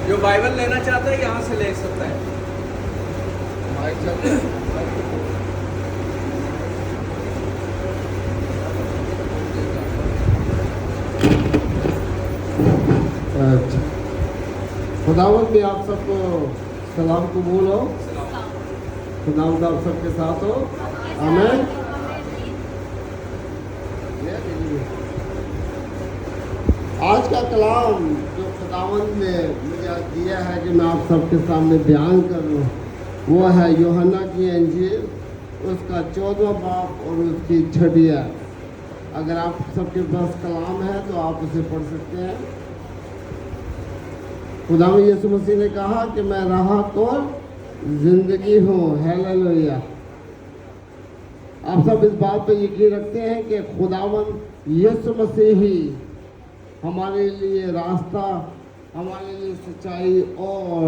जो बाइबल लेना चाहता है यहाँ से ले सकता है। अच्छा, खुदावंद भी आप सबको सलाम कबूल हो। खुदावंद आप सबके साथ हो। आमीन। आज का कलाम जो खुदावंद ने मुझे दिया है कि मैं आप सबके सामने बयान करूं, वो है यूहन्ना की इंजील, उसका 14वां बाब और उसकी 6वीं आयत। अगर आप सबके पास कलाम है तो आप उसे पढ़ सकते हैं। खुदावंद यीशु मसीह ने कहा कि मैं राहत और जिंदगी हूँ। हालेलुया। आप सब इस बात पे यकीन रखते हैं कि खुदावंद यीशु मसीह ही हमारे लिए रास्ता, हमारे लिए सच्चाई और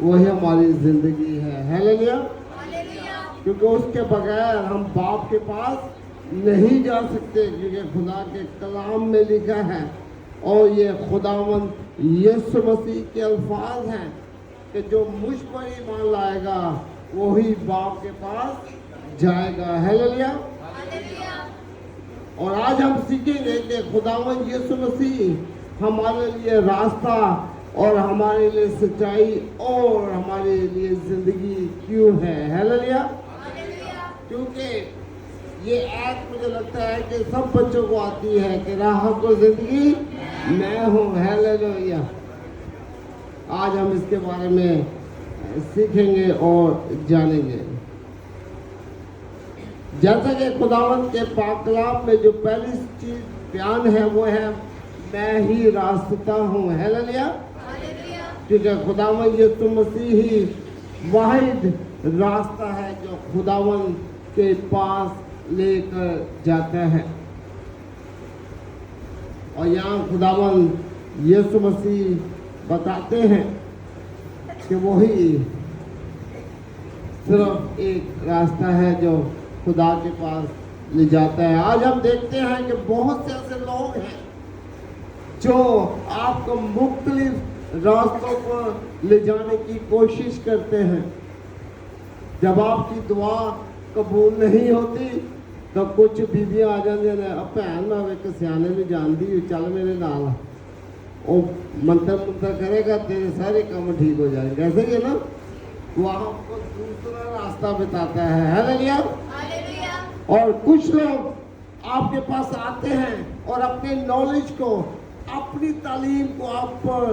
वही हमारी जिंदगी है। हालेलुया। क्योंकि उसके बगैर हम बाप के पास नहीं जा सकते, क्योंकि खुदा के कलाम में लिखा है और ये खुदावंद यीशु मसीह के अल्फाज हैं कि जो मुझ पर ईमान लाएगा वही बाप के पास जाएगा। हालेलुया। और आज हम सीखेंगे कि खुदावंद यीशु मसीह हमारे लिए रास्ता और हमारे लिए सच्चाई और हमारे लिए जिंदगी क्यों है। हालेलुया। क्योंकि ये आयत मुझे लगता है कि सब बच्चों को आती है कि राहत और जिंदगी मैं हूँ। हालेलुया। आज हम इसके बारे में सीखेंगे और जानेंगे। जैसा कि खुदावंद के पाक कलाम में जो पहली चीज बयान है वो है मैं ही रास्ता हूँ। हालेलुया। क्योंकि खुदावंद यीशु मसीह ही वाहिद रास्ता है जो खुदावंद के पास लेकर जाता है। और यहाँ खुदावंद यीशु मसीह बताते हैं कि वही सिर्फ एक रास्ता है जो खुदा के पास ले जाता है। आज हम देखते हैं कि बहुत से ऐसे लोग हैं जो आपको मुख्तलिफ रास्तों पर ले जाने की कोशिश करते हैं। जब आपकी दुआ कबूल नहीं होती तो कुछ बीबियां आ जाती हैं, भैन मैं एक सियाने में जानती चल मेरे नाल, वो मंत्र मंत्र करेगा तेरे सारे काम ठीक हो जाएंगे। ऐसे ही है ना, वो आपको दूसरा रास्ता बताता है। हालेलुया। और कुछ लोग आपके पास आते हैं और अपने नॉलेज को, अपनी तालीम को आप पर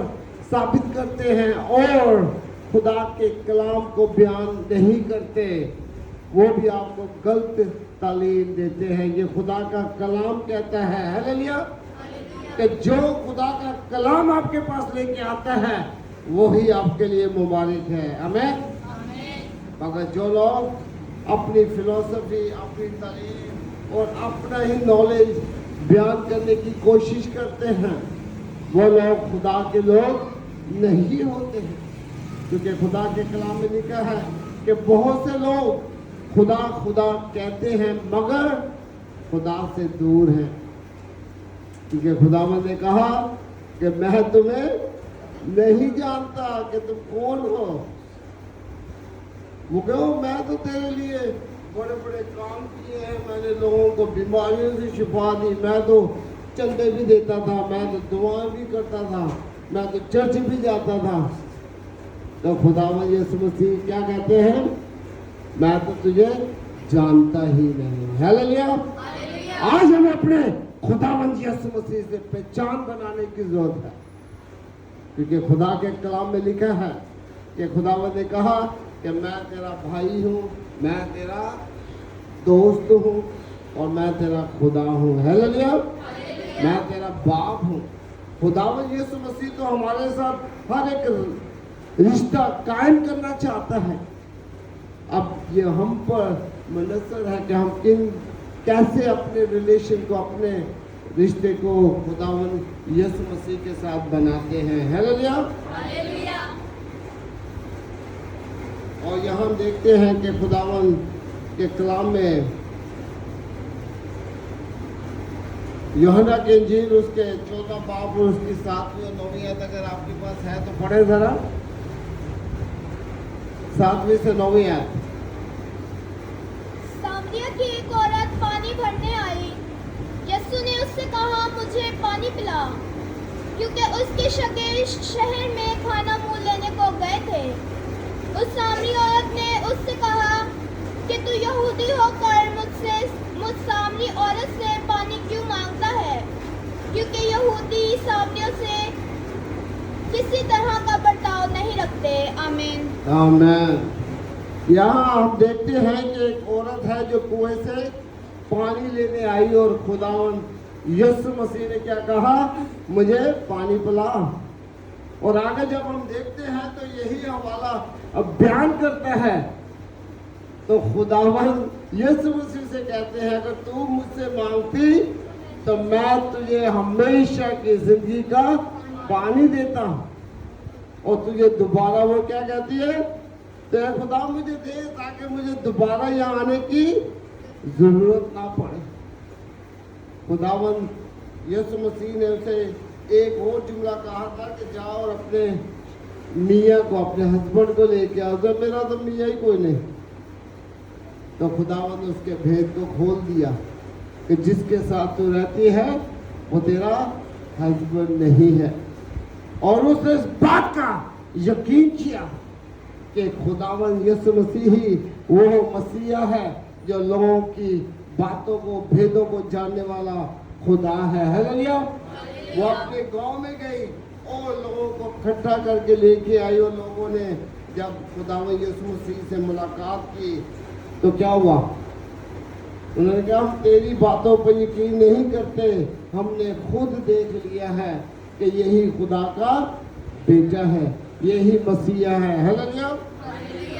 साबित करते हैं और खुदा के कलाम को बयान नहीं करते, वो भी आपको गलत तालीम देते हैं। ये खुदा का कलाम कहता है। हालेलुया। कि जो खुदा का कलाम आपके पास लेके आता है वही आपके लिए मुबारक है। आमीन। मगर जो लोग अपनी फिलॉसफी, अपनी तालीम और अपना ही नॉलेज बयान करने की कोशिश करते हैं वो लोग खुदा के लोग नहीं होते हैं। क्योंकि खुदा के कलाम में लिखा है कि बहुत से लोग खुदा खुदा कहते हैं मगर खुदा से दूर हैं। क्योंकि खुदावंद ने कहा कि मैं तुम्हें नहीं जानता कि तुम कौन हो। वो कहो मैं तो तेरे लिए बड़े बड़े काम किए हैं, मैंने लोगों को बीमारियों से शिफा दी, मैं तो चंदे भी देता था, मैं तो दुआएं भी करता था, मैं तो चर्च भी जाता था। तो खुदावंद यीशु मसीह क्या कहते हैं, मैं तो तुझे जानता ही नहीं। हालेलुया। आज हमें अपने खुदावंद यीशु मसीह से पहचान बनाने की जरूरत है। क्योंकि खुदा के कलाम में लिखा है कि खुदावंद ने कहा कि मैं तेरा भाई हूँ, मैं तेरा दोस्त हूँ और मैं तेरा खुदा हूँ। हालेलुया। मैं तेरा बाप हूँ। खुदावंद यीशु मसीह तो हमारे साथ हर एक रिश्ता कायम करना चाहता है। अब ये हम पर मुनसर है कि हम कैसे अपने रिलेशन को, अपने रिश्ते को खुदावंद यीशु मसीह के साथ बनाते हैं। हालेलुया। और यहाँ हम देखते हैं कि खुदावंद के कलाम में यूहन्ना की इंजील उसके 14 बाब और उसकी 7वीं और 9वीं आयत अगर आपके पास है तो पढ़े जरा। 7वीं से 9वीं आयत। सामरिया की एक औरत पानी भरने आई। यीशु ने उससे कहा, मुझे पानी पिला, क्योंकि उसके शगेर शहर में खाना मुँह लेने को गए थे। उस सामरी औरत ने उससे कहा कि तू यहूदी होकर मुझ सामरी औरत से पानी क्यों मांगता है, क्योंकि यहूदी सामरियों से किसी तरह का बर्ताव नहीं रखते। आमीन। आमीन। यहाँ हम देखते हैं कि एक औरत है जो कुएं से पानी लेने आई और खुदावंद यीशु मसीह ने क्या कहा, मुझे पानी पिला। और आगे जब हम देखते हैं तो यही हवाला अब बयान करता है। तो खुदावंद यीशु मसीह से कहते हैं, अगर तू मुझसे मांगती तो मैं तुझे हमेशा की जिंदगी का पानी देता हूं। और तुझे दोबारा वो क्या कहती है, तो खुदा मुझे दे ताकि मुझे दोबारा यहाँ आने की जरूरत ना पड़े। खुदावंद यीशु मसीह ने उसे एक और जुमला कहा था कि जाओ और अपने मियाँ को, अपने हस्बैंड को लेके आओ। जब मेरा तो मियाँ ही कोई नहीं, तो खुदावंद ने उसके भेद को खोल दिया कि जिसके साथ तू रहती है वो तेरा हस्बैंड नहीं है। और उसने इस बात का यकीन किया कि खुदावंद यीशु मसीह ही वो मसीहा है जो लोगों की बातों को, भेदों को जानने वाला खुदा है। हालेलुया। वो अपने गांव में गई और लोगों को इकट्ठा करके लेके आई। और लोगों ने जब खुदावंद यीशु मसीह से मुलाकात की तो क्या हुआ, उन्होंने कहा, हम तेरी बातों पर यकीन नहीं करते, हमने खुद देख लिया है कि यही खुदा का बेटा है, यही मसीहा है। हालेलुया।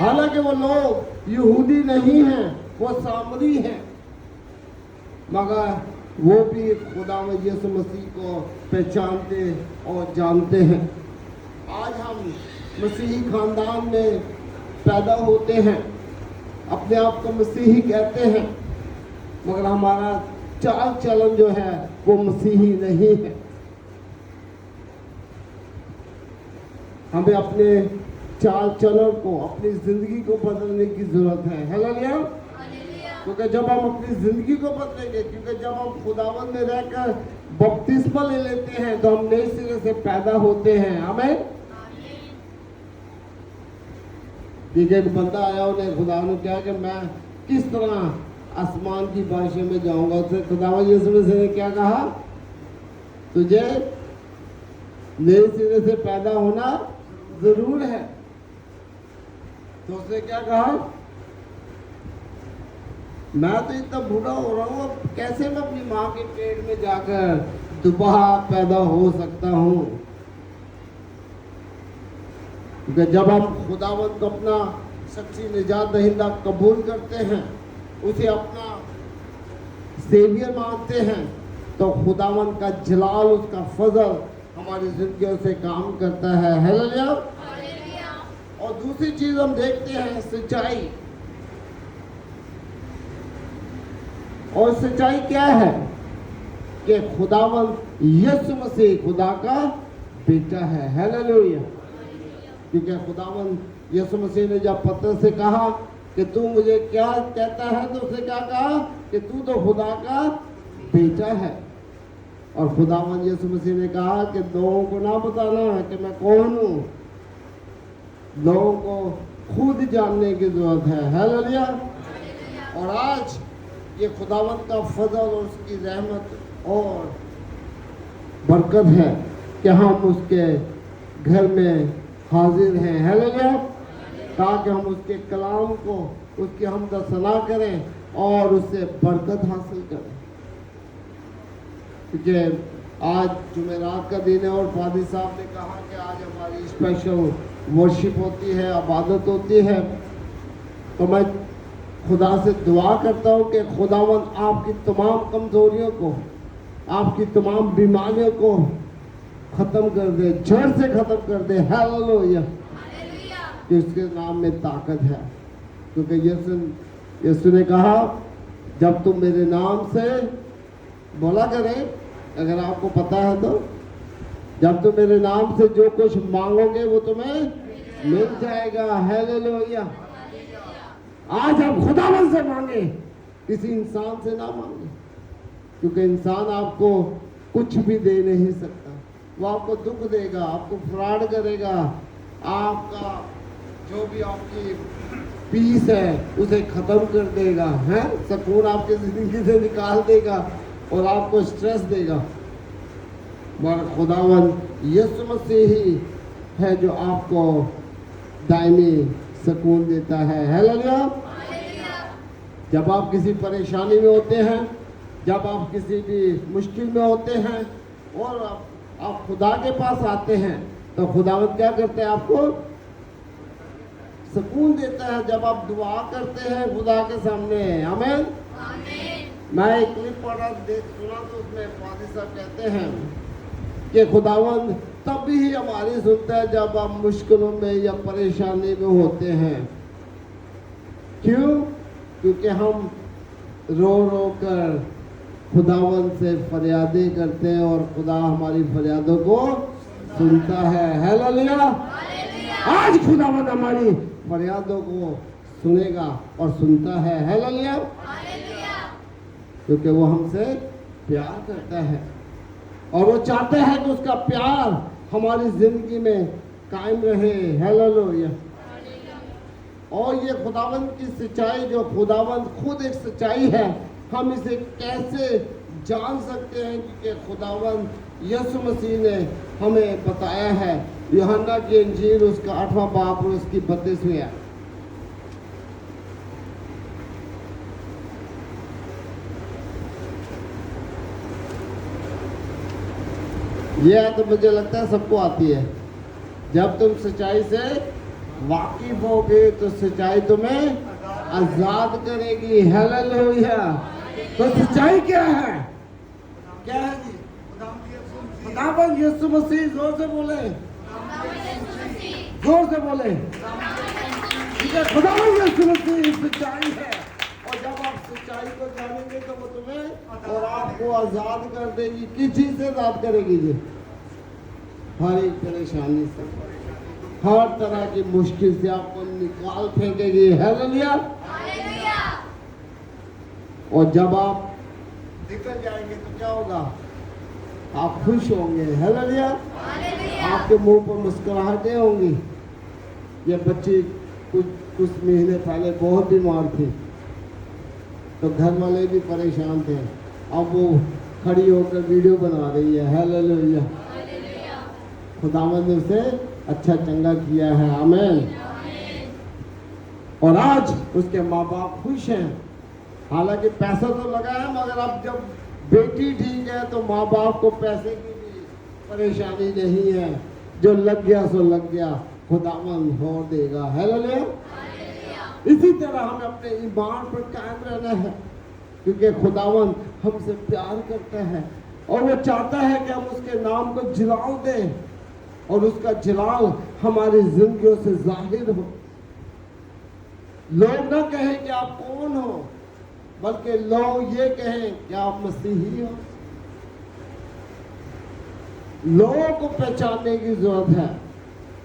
हालांकि वो लोग यहूदी नहीं हैं, वो सामरी हैं, मगर वो भी खुदावंद यीशु मसीह को पहचानते और जानते हैं। आज हम मसीही खानदान में पैदा होते हैं, अपने आप को मसीही कहते हैं, मगर हमारा चाल चलन जो है वो मसीही नहीं है। हमें अपने चाल चलन को, अपनी जिंदगी को बदलने की जरूरत है। हालेलुया। क्योंकि जब हम अपनी जिंदगी को बदलेंगे, क्योंकि जब हम खुदावंद में रहकर बपतिस्मा ले लेते हैं तो हम नए सिरे से पैदा होते हैं। हमें ठीक है, एक बंदा आया, उन्हें खुदा ने कहा कि मैं किस तरह आसमान की भाषा में जाऊंगा। उससे खुदावंद यीशु मसीह ने क्या कहा, तुझे नए सिरे से पैदा होना जरूर है। तो उसने क्या कहा, मैं तो इतना बूढ़ा हो रहा हूँ, अब कैसे मैं अपनी माँ के पेट में जाकर दोबारा पैदा हो सकता हूँ। क्योंकि जब हम खुदावंद को अपना सच्ची निजात दहिंदा कबूल करते हैं, उसे अपना सेवियर मानते हैं, तो खुदावंद का जलाल, उसका फजल हमारी जिंदगियों से काम करता है। हालेलुया। और दूसरी चीज हम देखते हैं सच्चाई। और सच्चाई क्या है कि खुदावंद यीशु मसीह खुदा का बेटा है। हालेलुया। क्योंकि खुदावंद यीशु मसीह ने जब पतरस से कहा कि तू मुझे क्या कहता है, तो उसने क्या कहा कि तू तो खुदा का बेटा है। और खुदावंद यीशु मसीह ने कहा कि लोगों को ना बताना कि मैं कौन हूँ, लोगों को खुद जानने की जरूरत है। हालेलुया। और आज ये खुदावंद का फजल और उसकी रहमत और बरकत है कि हम उसके घर में हाजिर हैं। हालेलुया। ताकि हम उसके कलाम को, उसकी हमद सना करें और उससे बरकत हासिल करें। क्योंकि आज जुमेरात का दिन है और फादी साहब ने कहा कि आज हमारी स्पेशल वर्शिप होती है, इबादत होती है। तो मैं खुदा से दुआ करता हूँ कि खुदावंद आपकी तमाम कमजोरियों को, आपकी तमाम बीमारियों को खत्म कर दे, जड़ से खत्म कर दे। हालेलुया। इसके नाम में ताकत है। क्योंकि यीशु ने कहा, जब तुम मेरे नाम से बोला करें अगर आपको पता है तो, जब तुम मेरे नाम से जो कुछ मांगोगे वो तुम्हें मिल जाएगा। हालेलुया। आज आप खुदावन से मांगे, किसी इंसान से ना मांगे, क्योंकि इंसान आपको कुछ भी दे नहीं सकता। वो आपको दुख देगा, आपको फ्रॉड करेगा, आपका जो भी आपकी पीस है उसे खत्म कर देगा, है सुकून आपकी जिंदगी से निकाल देगा और आपको स्ट्रेस देगा। मगर खुदावन यीशु मसीह ही है जो आपको दायमी सुकून देता है। हालेलुया। जब आप किसी परेशानी में होते हैं, जब आप किसी भी मुश्किल में होते हैं और आप खुदा के पास आते हैं, तो खुदावंद क्या करते हैं? आपको सुकून देता है। जब आप दुआ करते हैं खुदा के सामने, आमीन। मैं एक क्लिप पढ़ा सुना, तो उसमें पादी साहब कहते हैं कि खुदावंद तब ही हमारी सुनता है जब आप मुश्किलों में या परेशानी में होते हैं। क्यों? क्योंकि हम रो रो कर खुदावंद से फरियादें करते हैं और खुदा हमारी फरियादों को सुनता है। हालेलुया। आज खुदावंद हमारी फरियादों को सुनेगा और सुनता है। हालेलुया। क्योंकि वो हमसे प्यार करता है और वो चाहता है कि उसका प्यार हमारी जिंदगी में कायम रहे। हालेलुया। और ये खुदावंद की सच्चाई, जो खुदावंद खुद एक सच्चाई है, हम इसे कैसे जान सकते हैं? क्योंकि खुदावंद यीशु मसीह ने हमें बताया है। यूहन्ना की इंजील उसका 8वां बाब और उसकी 32वीं आयत। ये तो मुझे लगता है सबको आती है। जब तुम सच्चाई से वाकिफ होगे तो सच्चाई तुम्हें आजाद करेगी। हालेलुया। तो सच्चाई क्या है? क्या है जी? खुदावंद यीशु मसीह। जोर से बोले, जोर से बोले। ठीक है, खुदावंद यीशु मसीह सच्चाई है। और जब आप सच्चाई को जानेंगे तो वो तुम्हें और आपको आजाद कर देगी। किस चीज से आजाद करेगी जी? हर एक परेशानी से, हर तरह की मुश्किल से आपको निकाल फेंकेगी। हालेलुया। और जब आप निकल जाएंगे तो क्या होगा? आप खुश होंगे। हालेलुया। आपके मुंह पर मुस्कुराहटें होंगी। ये बच्ची कुछ महीने पहले बहुत बीमार थी, तो घर वाले भी परेशान थे। अब वो खड़ी होकर वीडियो बना रही है। हालेलुया। खुदावंद ने उसे अच्छा चंगा किया है। आमीन। और आज उसके माँ बाप खुश हैं। हालांकि पैसा तो लगा है, मगर अब जब बेटी ठीक है तो माँ बाप को पैसे की भी परेशानी नहीं है। जो लग गया सो लग गया, खुदावंद हो देगा। हालेलुया। इसी तरह हमें अपने ईमान पर कायम रहना है, क्योंकि खुदावंद हमसे प्यार करता है और वो चाहता है कि हम उसके नाम को जलाल दें और उसका जलाल हमारी जिंदगियों से जाहिर हो। लोग ना कहें कि आप कौन हो, बल्कि लोग ये कहें कि आप मसीही हो। लोगों को पहचानने की जरूरत है,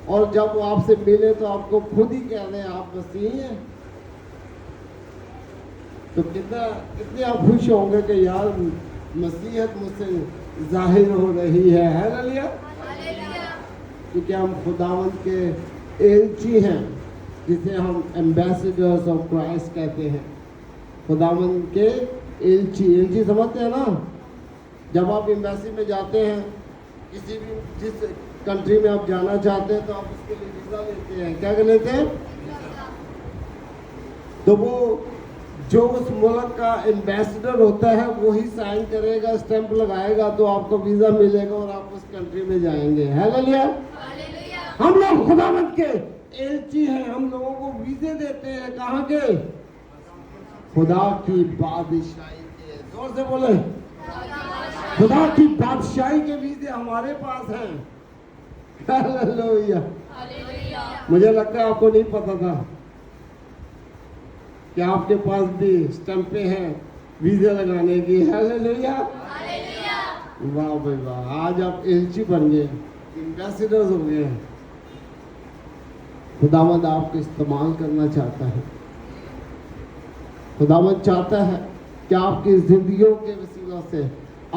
और जब वो आपसे मिले तो आपको खुद ही कह रहे हैं आप मसीही हैं। तो कितने आप खुश होंगे कि यार मसीहत मुझसे जाहिर हो रही है। हालेलुया। क्योंकि हम खुदावंद के एलची हैं, जिसे हम एम्बेसडर्स ऑफ क्राइस्ट कहते हैं। खुदावंद के एलची समझते हैं ना? जब आप एम्बेसी में जाते हैं, किसी भी जिस कंट्री में आप जाना चाहते हैं, तो आप उसके लिए वीजा लेते हैं। क्या लेते हैं? तो वो जो उस मुल्क का एम्बेसडर होता है वही साइन करेगा, स्टैंप लगाएगा, तो आपको वीजा मिलेगा और आप उस कंट्री में जाएंगे। हालेलुया। हम लोग खुदावंद के एलची हैं। हम लोगों को वीजे देते हैं। कहाँ के? खुदा की बादशाही के। जोर से बोले, खुदा की बादशाही के वीजे हमारे पास हैं। हालेलुया। मुझे लगता है आपको नहीं पता था कि आपके पास भी स्टैंपें हैं वीजा लगाने की। हालेलुया। वाह भाई वाह, आज आप एलची बन गए, एम्बेसडर हो गए। खुदावंद आपको इस्तेमाल करना चाहता है। खुदावंद चाहता है कि आपकी जिंदगियों के वसीलों से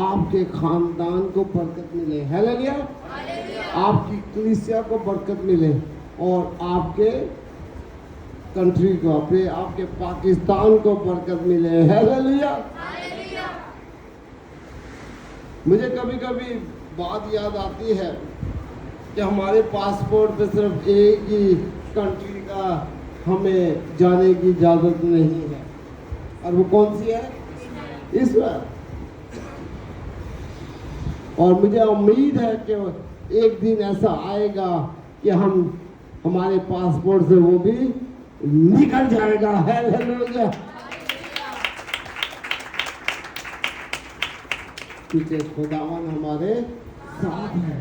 आपके खानदान को बरकत मिले। हालेलुया। आपकी कलीसिया को बरकत मिले और आपके कंट्री को, अपने आपके पाकिस्तान को बरकत मिले। हालेलुया। मुझे कभी कभी बात याद आती है कि हमारे पासपोर्ट पे सिर्फ एक ही कंट्री का हमें जाने की इजाज़त नहीं है, और वो कौन सी है? इज़राइल। और मुझे उम्मीद है कि एक दिन ऐसा आएगा कि हमारे पासपोर्ट से वो भी निकल जाएगा। हालेलुया। क्योंकि खुदावन हमारे साथ है।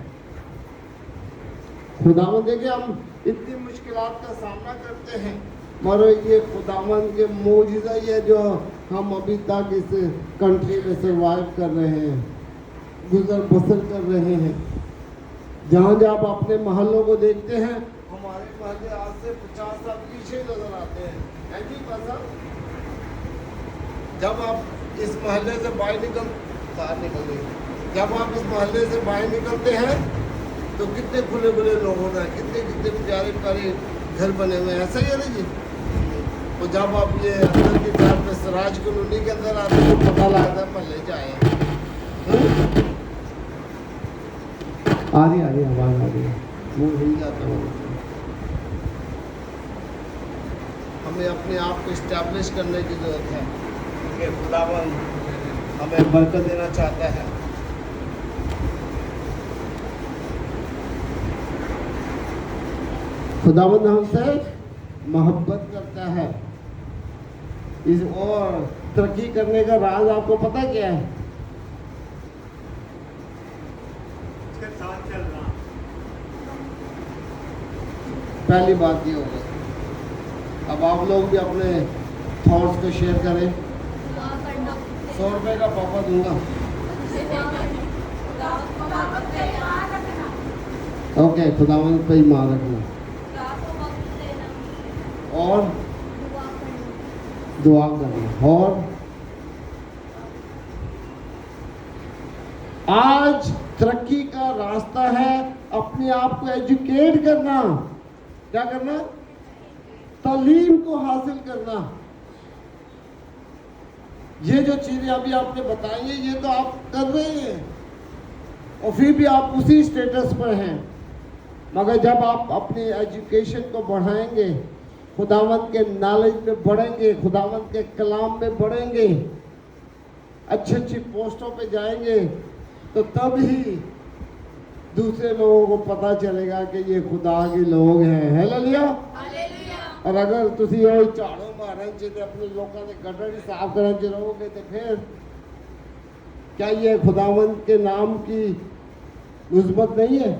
खुदावन देखिए, हम इतनी मुश्किलात का सामना करते हैं, मगर ये खुदावन के मौजूदा ही है जो हम अभी तक इस कंट्री में सर्वाइव कर रहे हैं, गुजर बसर कर रहे हैं। जहाँ जहाँ आप अपने महलों को देखते हैं, हमारे महल्ले आज से 50 साल पीछे नजर आते हैं। है जी पता? जब आप इस महल्ले से बाहर निकलते, जब आप इस महल्ले से बाहर निकलते हैं तो कितने खुले खुले लोग होना है, कितने कितने प्यारे प्यारे घर बने हुए हैं। ऐसा ही है ना जी। तो जब आप ये अंदर की तरफ में सराज कॉलोनी के अंदर आते हैं तो पता लगता है महल्ले जाए। आ रही आवाज आ रही है, वो हिल जाता है। हमें अपने आप को इस्टेब्लिश करने की जरूरत है कि खुदावन हमें बरकत देना चाहता है। खुदावंद हमसे मोहब्बत करता है। इस और तरक्की करने का राज आपको पता क्या है? पहली बात ये होगी, अब आप लोग भी अपने थॉट्स को शेयर करें। 100 रुपए का पापा दूंगा। ओके, खुदावंद पे ईमान रखना और दुआ करना। और आज तरक्की का रास्ता है अपने आप को एजुकेट करना। क्या करना? तालीम को हासिल करना। ये जो चीजें अभी आपने बताई है, ये तो आप कर रहे हैं और फिर भी आप उसी स्टेटस पर हैं। मगर जब आप अपनी एजुकेशन को बढ़ाएंगे, खुदावंत के नॉलेज में बढ़ेंगे, खुदावंत के कलाम में बढ़ेंगे, अच्छी अच्छी पोस्टों पे जाएंगे, तो तब ही दूसरे लोगों को पता चलेगा कि ये खुदा के लोग हैं। हालेलुया। और अगर तुसी और झाड़ू मारन च अपने लोगों के गटर साफ करन च रहोगे तो फिर क्या ये खुदावंत के नाम की मुस्बत नहीं है?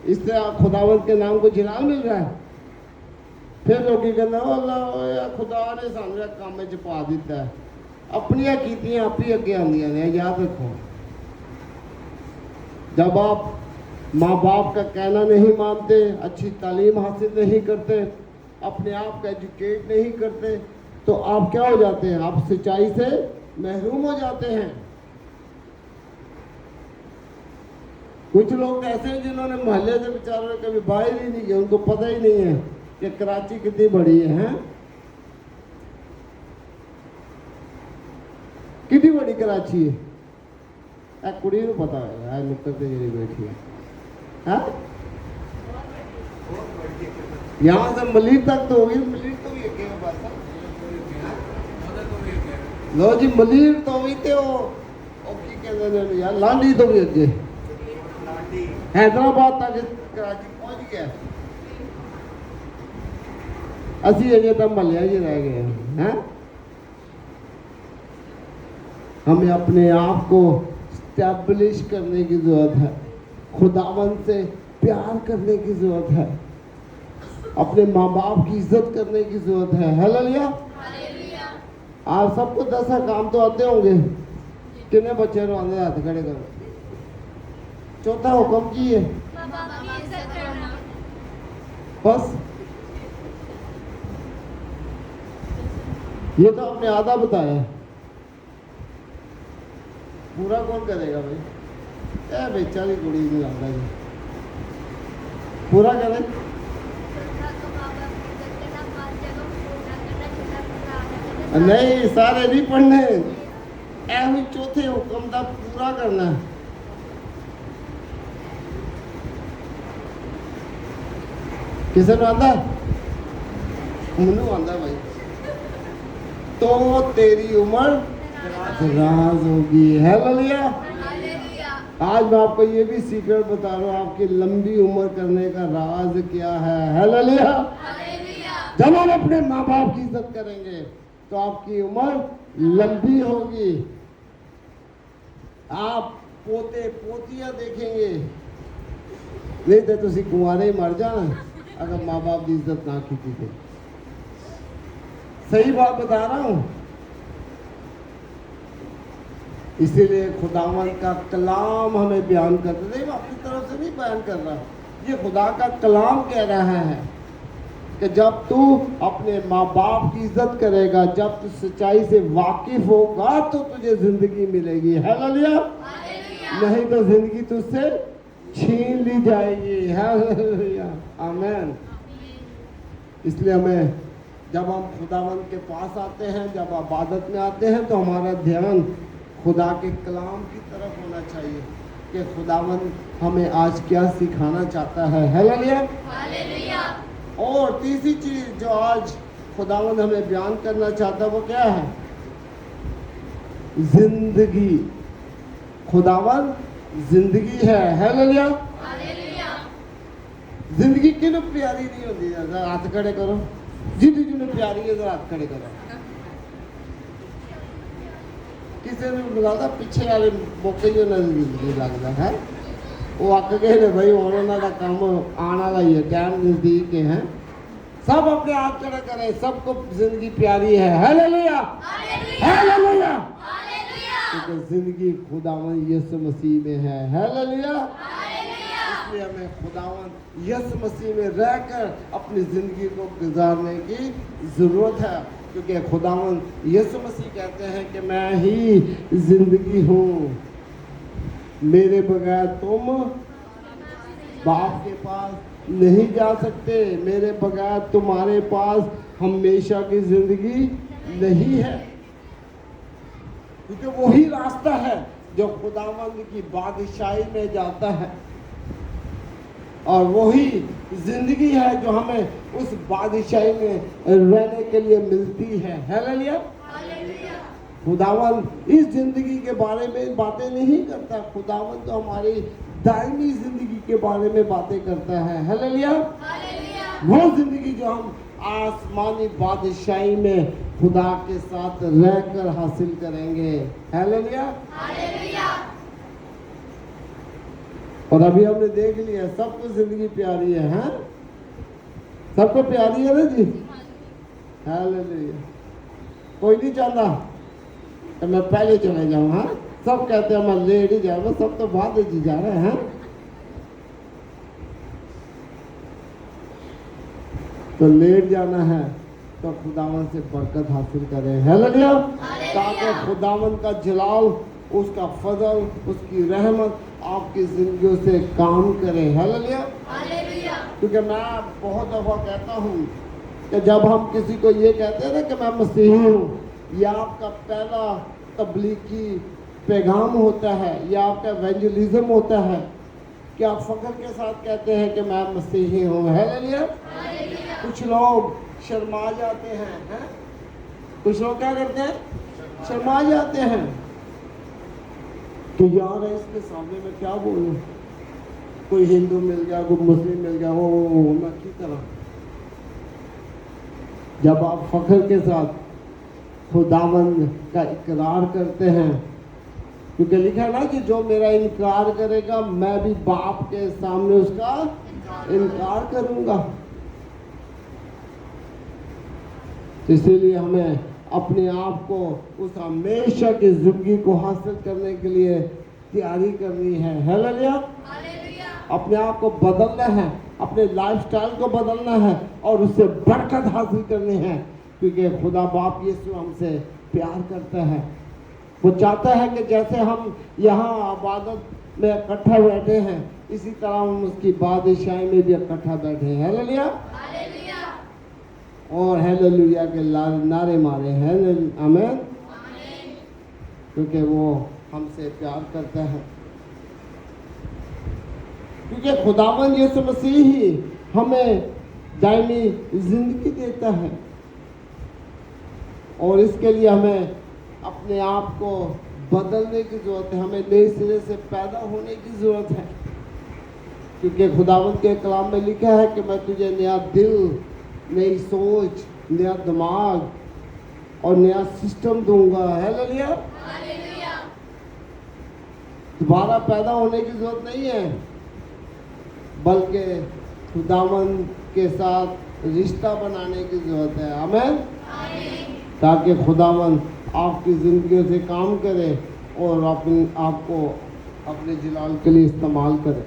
इससे खुदावंत के नाम को जलाल मिल रहा है। फिर लोग कहते हैं अल्लाह खुदा ने सानू काम में पा दिता है। अपनियां कीतियां आप ही अगे आंदियां ने। याद रखो, जब आप माँ बाप का कहना नहीं मानते, अच्छी तालीम हासिल नहीं करते, अपने आप को एजुकेट नहीं करते, तो आप क्या हो जाते हैं? आप सच्चाई से महरूम हो जाते हैं। कुछ लोग ऐसे हैं जिन्होंने मोहल्ले से बेचारे कभी बाहर ही नहीं गए, उनको पता ही नहीं है कि कराची कितनी बड़ी है। कितनी बड़ी कराची है? कुड़ी को पता है, नुक्कर पे जी बैठी है। यहाँ से मलिर तक तो होगी, मलिर तो भी अगे बस। लो जी, मलिर तो भी थे वो की कहते हैं यार, लांडी तो भी अगे, हैदराबाद तक कराची पहुंच गया। असी अजे तक महलिया जी रह गए हैं। हमें अपने आप को स्टैब्लिश करने की जरूरत है, खुदावंत से प्यार करने की जरूरत है, अपने माँ बाप की इज्जत करने की जरूरत है। हालेलुया। आप सबको 10 काम तो आते होंगे। कितने बच्चे रो अंदर हाथ खड़े करो। चौथा हुक्म की है बस। ये तो आपने आधा बताया, पूरा कौन करेगा भाई? क्या बेचारी कुड़ी नहीं आता जी, पूरा करे। नहीं सारे नहीं पढ़ने, ऐसे चौथे हुक्म का पूरा करना। किसे को आता? मैनू आता भाई। तो तेरी उम्र दराज होगी। हालेलुया। आज मैं आपको ये भी सीक्रेट बता रहा हूँ, आपकी लंबी उम्र करने का राज क्या है। हालेलुया। जब हम अपने माँ बाप की इज्जत करेंगे तो आपकी उम्र लंबी होगी। आप पोते पोतियां देखेंगे, नहीं तो तुसी कुंवारे ही मर जाना अगर माँ बाप की इज्जत ना की थी। सही बात बता रहा हूं। इसीलिए खुदावन का कलाम हमें बयान करते, नहीं मैं अपनी तरफ से नहीं बयान कर रहा, ये खुदा का कलाम कह रहा है कि जब तू अपने माँ बाप की इज्जत करेगा, जब तू सच्चाई से वाकिफ होगा तो तुझे जिंदगी मिलेगी। हालेलुया। नहीं तो जिंदगी तुझसे छीन ली जाएगी। हालेलुया। आमीन। इसलिए हमें जब हम खुदावंद के पास आते हैं, जब इबादत में आते हैं, तो हमारा ध्यान खुदा के कलाम की तरफ होना चाहिए कि खुदावंद हमें आज क्या सिखाना चाहता है। हालेलुया। और तीसरी चीज जो आज खुदावंद हमें बयान करना चाहता है वो क्या है? जिंदगी। खुदावंद जिंदगी है। हालेलुया। जिंदगी क्यों प्यारी नहीं होती? जरा हाथ खड़े करो, जिंदगी ने प्यारी है, जरा हाथ खड़े करो। किसी ने बुलाता पीछे वाले मौके जो नजदीक लगता है वो आक गए ने भाई, उन्होंने का काम आने वाला ही है, टाइम नजदीक के हैं। सब अपने हाथ खड़े करें, सबको जिंदगी प्यारी है। हालेलुया। हालेलुया। क्योंकि जिंदगी खुदावन यीशु मसीह में है। हालेलुया। इसलिए हमें खुदावन यीशु मसीह में रहकर अपनी जिंदगी को गुजारने की जरूरत है, क्योंकि खुदावन यीशु मसीह कहते हैं कि मैं ही जिंदगी हूँ, मेरे बगैर तुम बाप के पास नहीं जा सकते, मेरे बगैर तुम्हारे पास हमेशा की जिंदगी नहीं है। क्योंकि वही रास्ता है जो खुदावंद की बादशाही में जाता है, और वही जिंदगी है जो हमें उस बादशाही में रहने के लिए मिलती है। हालेलुया। खुदावंद इस जिंदगी के बारे में बातें नहीं करता, खुदावंद तो हमारी दायमी जिंदगी के बारे में बातें करता है। हालेलुया। वो जिंदगी जो हम आसमानी बादशाही में खुदा के साथ रहकर हासिल करेंगे। हालेलुया। और अभी हमने देख लिया सबको जिंदगी प्यारी है। हाँ, सबको प्यारी है ना जी। हालेलुया। कोई नहीं चाहता तो मैं पहले चले जाऊं। हाँ, सब कहते हैं मैं लेट ही जाऊंगा, सब तो बाद जी जा रहे हैं। तो लेट जाना है तो खुदावन से बरकत हासिल करें। हालेलुया। ताकि खुदावन का जलाल, उसका फजल, उसकी रहमत आपकी जिंदगियों से काम करे। हालेलुया। क्योंकि मैं बहुत दफा कहता हूँ कि जब हम किसी को ये कहते हैं ना कि मैं मसीही हूँ, यह आपका पहला तबलीगी पैगाम होता है, या आपका एवेंजलिज्म होता है कि आप फख्र के साथ कहते हैं कि मैं मसीही हूँ। हालेलुया। कुछ लोग शर्मा जाते हैं, कुछ लोग क्या करते हैं? शर्मा जाते हैं कि यार इसके सामने में क्या बोलूं, कोई हिंदू मिल गया, कोई मुस्लिम मिल गया, वो मैं की तरह। जब आप फख्र के साथ खुदावंद का इकरार करते हैं, क्योंकि लिखा है ना कि जो मेरा इनकार करेगा मैं भी बाप के सामने उसका इनकार करूंगा। इसीलिए हमें अपने आप को उस हमेशा की जिंदगी को हासिल करने के लिए तैयारी करनी है। हालेलुया। अपने आप को बदलना है, अपने लाइफस्टाइल को बदलना है और उससे बरकत हासिल करनी है, क्योंकि खुदा बाप यीशु हमसे प्यार करता है। वो चाहता है कि जैसे हम यहाँ इबादत में इकट्ठा बैठे हैं, इसी तरह हम उसकी बादशाही में भी इकट्ठा बैठे हैं। हालेलुया। और हालेलुया के नारे मारे हैं। आमीन। क्योंकि वो हमसे प्यार करता है, क्योंकि खुदावंद यीशु मसीह ही हमें दायमी जिंदगी देता है और इसके लिए हमें अपने आप को बदलने की जरूरत है, हमें नए सिरे से पैदा होने की जरूरत है। क्योंकि खुदावंद के कलाम में लिखा है कि मैं तुझे नया दिल, नई सोच, नया दिमाग और नया सिस्टम दूंगा। हालेलुया। दोबारा पैदा होने की जरूरत नहीं है, बल्कि खुदावंद के साथ रिश्ता बनाने की जरूरत है। आमीन। ताकि खुदावंद आपकी जिंदगी से काम करे और अपने आप को अपने जलाल के लिए इस्तेमाल करे,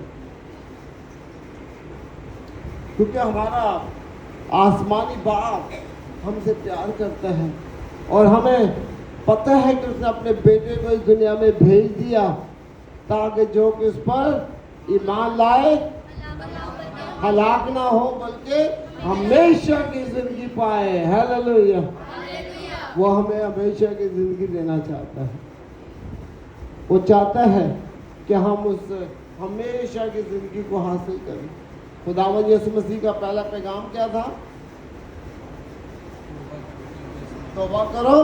क्योंकि हमारा आसमानी बाप हमसे प्यार करता है और हमें पता है कि उसने अपने बेटे को इस दुनिया में भेज दिया ताकि जो कि उस पर ईमान लाए हलाक ना हो, बल्कि हमेशा की जिंदगी पाए। हालेलुया। वो हमें हमेशा की जिंदगी देना चाहता है। वो चाहता है कि हम उस हमेशा की जिंदगी को हासिल करें। खुदावंद यीशु मसीह का पहला पैगाम क्या था? तौबा करो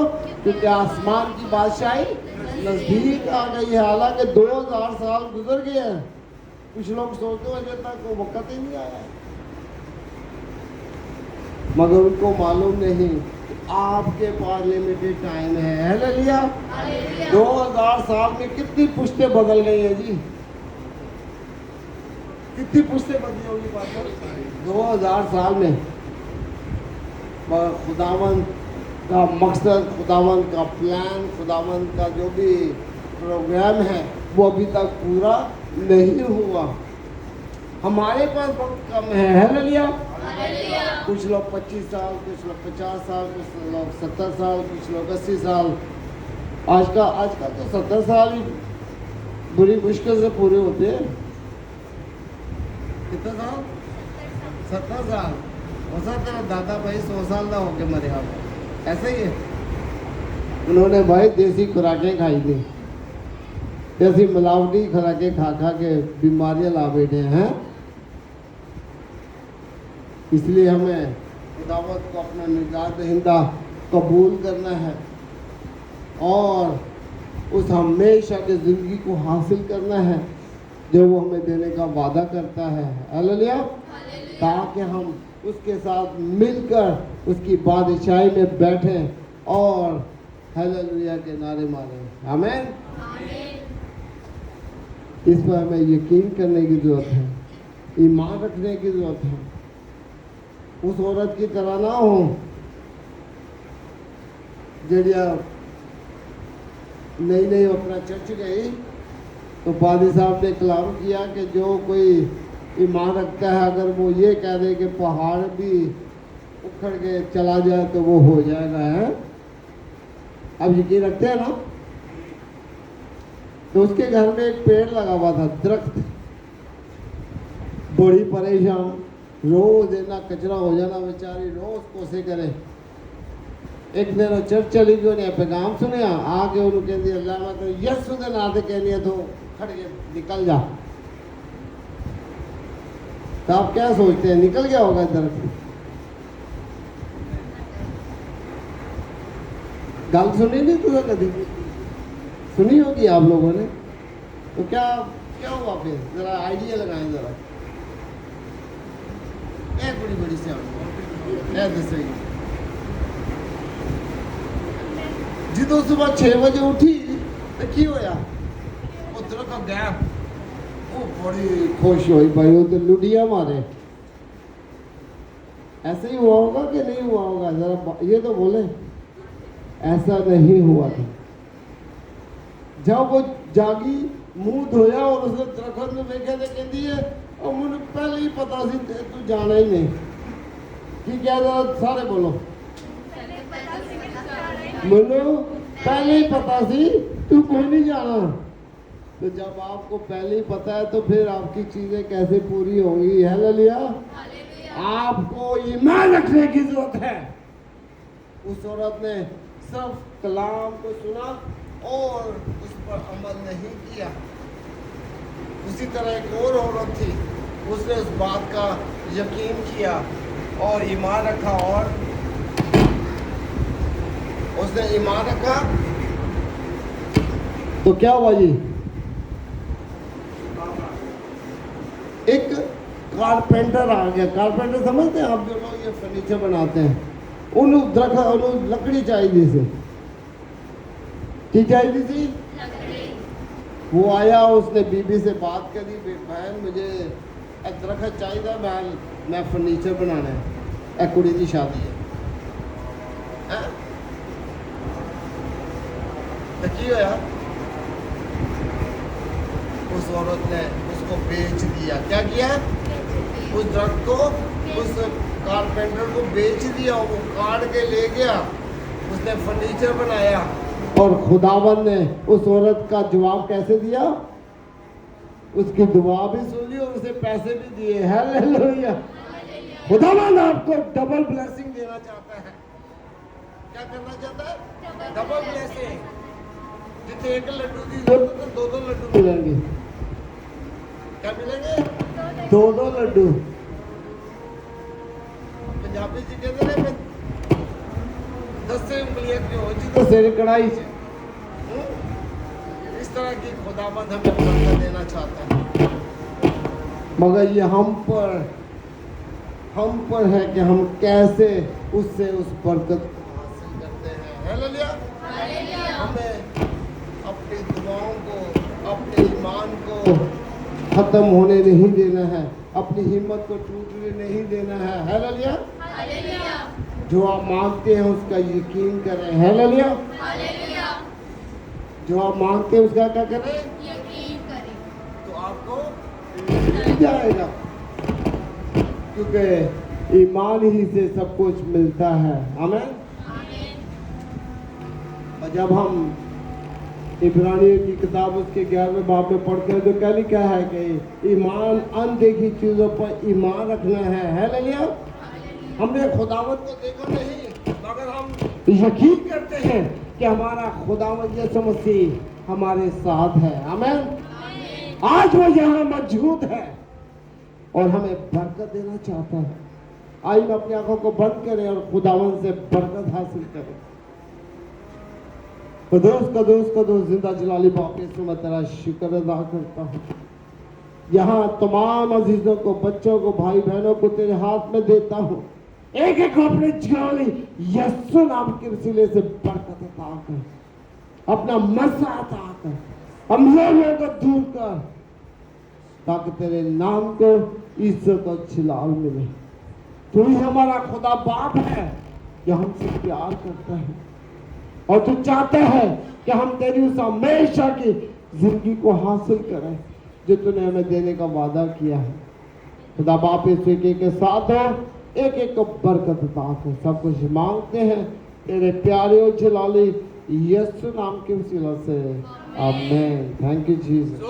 क्योंकि आसमान की बादशाही नजदीक आ गई है। हालांकि 2000 साल गुजर गए हैं, कुछ लोग सोचते हैं जब तक वो वक्त ही नहीं आया, मगर उनको मालूम नहीं कि आपके पास लिमिटेड टाइम है। हालेलुया। 2000 साल में कितनी पुश्तें बदल गई हैं जी, कितनी पुश्तें बदली होगी बात 2000 साल में। खुदावंद का मकसद, खुदावंद का प्लान, खुदावंद का जो भी प्रोग्राम है वो अभी तक पूरा नहीं हुआ। हमारे पास वक्त कम है। हालेलुया। कुछ लोग 25 साल, कुछ लोग 50 साल, कुछ लोग 70 साल, कुछ लोग 80 साल। आजकल तो 70 साल ही बड़ी मुश्किल से पूरे होते हैं। कितना साल? 70 साल। हो सकता है दादा भाई 100 साल ना होके मरे आप, ऐसे ही है। उन्होंने भाई देसी खुराकें खाई थी, देसी मिलावटी खुराकें खा खा के बीमारियां ला बैठे हैं। इसलिए हमें खुदावंद को अपना निजात दहिंदा कबूल करना है और उस हमेशा की ज़िंदगी को हासिल करना है जो वो हमें देने का वादा करता है। हालेलुया। ताकि हम उसके साथ मिलकर उसकी बादशाही में बैठें और हालेलुया के नारे मारें। आमीन। इस पर हमें यकीन करने की जरूरत है, ईमान रखने की जरूरत है। उस औरत की तरह ना हो जड़िया नई नई अपना चर्च गई तो पादी साहब ने कलाम किया कि जो कोई ईमान रखता है, अगर वो ये कह दे कि पहाड़ भी उखड़ के चला जाए तो वो हो जाएगा। है अब यकीन रखते हैं ना? तो उसके घर में एक पेड़ लगा हुआ था, दरख्त, बड़ी परेशान, रोज इतना कचरा हो जाना, बेचारी रोज कोसे करे। एक दिन चर्च चली गई, उन्हें पैगाम सुनिया, आके उन्होंने कह दिया अल्लाह मैं तो यीशु के नाम से कहनी तो खड़ के निकल जा। तो आप क्या सोचते हैं, निकल गया होगा दरख्त? गल सुनी नहीं तुझे कभी? सुनी होगी आप लोगों ने। तो क्या क्या हुआ फिर? जरा आइडिया लगाएं जरा। बड़ी बड़ी से जो सुबह 6 बजे उठी तो की होया? पुत्र का गैप वो बड़ी खुश हुई भाई, वो तो लुटिया मारे। ऐसे ही हुआ होगा कि नहीं हुआ होगा? जरा ये तो बोले, ऐसा नहीं हुआ था। जब वो जागी मुंह धोया और उसने दरखत में देखे तो कहती है और मुझे पहले ही पता सी तू जाना ही नहीं। कि क्या सारे बोलो बोलो पहले ही पता सी तू कोई नहीं जाना। तो जब आपको पहले ही पता है तो फिर आपकी चीजें कैसे पूरी होंगी। हालेलुया। आपको ईमान रखने की जरूरत है। उस औरत ने सिर्फ कलाम को सुना और उस पर अमल नहीं किया। उसी तरह एक और औरत थी, उसने उस बात का यकीन किया और ईमान रखा और उसने ईमान रखा तो क्या हुआ जी? एक कारपेंटर आ गया। कारपेंटर समझते हैं आप जो लोग ये फर्नीचर बनाते हैं, उन्हें लकड़ी चाहिए थी। क्या चाहिए थी? वो आया, उसने बीबी से बात करी, बहन मुझे दरखत चाहिए, मैं फर्नीचर बनाना है, एक कुड़ी की शादी है। तो की होया? उस औरत ने उसको बेच दिया। क्या किया? उस दरख्त को उस कारपेंटर को बेच दिया। वो काट के ले गया, उसने फर्नीचर बनाया। और खुदावन ने उस औरत का जवाब कैसे दिया? उसकी दुआ भी सुन ली और उसे पैसे भी दिए। हालेलुया। खुदावन आपको डबल ब्लेसिंग देना चाहता है। क्या करना चाहता है? Double blessing. जितने एक लड्डू की जरूरत है तो 2-2 लड्डू मिलेंगे। क्या मिलेंगे? 2-2 लड्डू। पंजाबी जी कहते हैं 10 उंगलियां क्यों हो जी तो सिर कढ़ाई से। इस तरह की खुदावंद हमें बरकत देना चाहता है, मगर ये हम पर है कि हम कैसे उससे उस बरकत को हासिल करते हैं। हालेलुया। हमें अपनी दुआओं को, अपने ईमान को खत्म होने नहीं देना है, अपनी हिम्मत को टूटने नहीं देना है। हालेलुया। जो आप मांगते हैं उसका यकीन करें। हालेलुया। जो आप मांगते हैं उसका क्या करें? यकीन करें, तो आपको मिल जाएगा, क्योंकि ईमान ही से सब कुछ मिलता है। आमीन। और जब हम इब्रानियों की किताब उसके 11वें बाब में पढ़ते हैं तो क्या लिखा है कि ईमान अनदेखी चीजों पर ईमान रखना है। हालेलुया। हमने खुदावंद को देखा नहीं, मगर हम यकीन करते हैं कि हमारा खुदावंद यीशु मसीह हमारे साथ है। आमीन। आज वो यहाँ मौजूद है और हमें बरकत देना चाहता है। आइए अपनी आंखों को बंद करें और खुदावंद से बरकत हासिल करें। कदोस जिंदा जलाली बाप यीशु मैं तेरा शुक्र अदा करता हूँ। यहाँ तमाम अजीजों को, बच्चों को, भाई बहनों को तेरे हाथ में देता हूँ। एक एक को अपने जलाली यीशु नाम के वसीले से बरकत अता कर, अपना मज़ा अता कर, हम लोगों को दूर कर, ताकि तेरे नाम को इज्जत और जलाल मिले। तू ही हमारा खुदा बाप है जो हमसे प्यार करता है और तू चाहता है कि हम तेरी उस हमेशा की जिंदगी को हासिल करें जो तूने हमें देने का वादा किया है। खुदा बाप इस के साथ है, एक एक को बरकत अता कर। सब कुछ मांगते हैं तेरे प्यारे और जलाली यीशु नाम के वसीला से। आमीन। Thank you Jesus.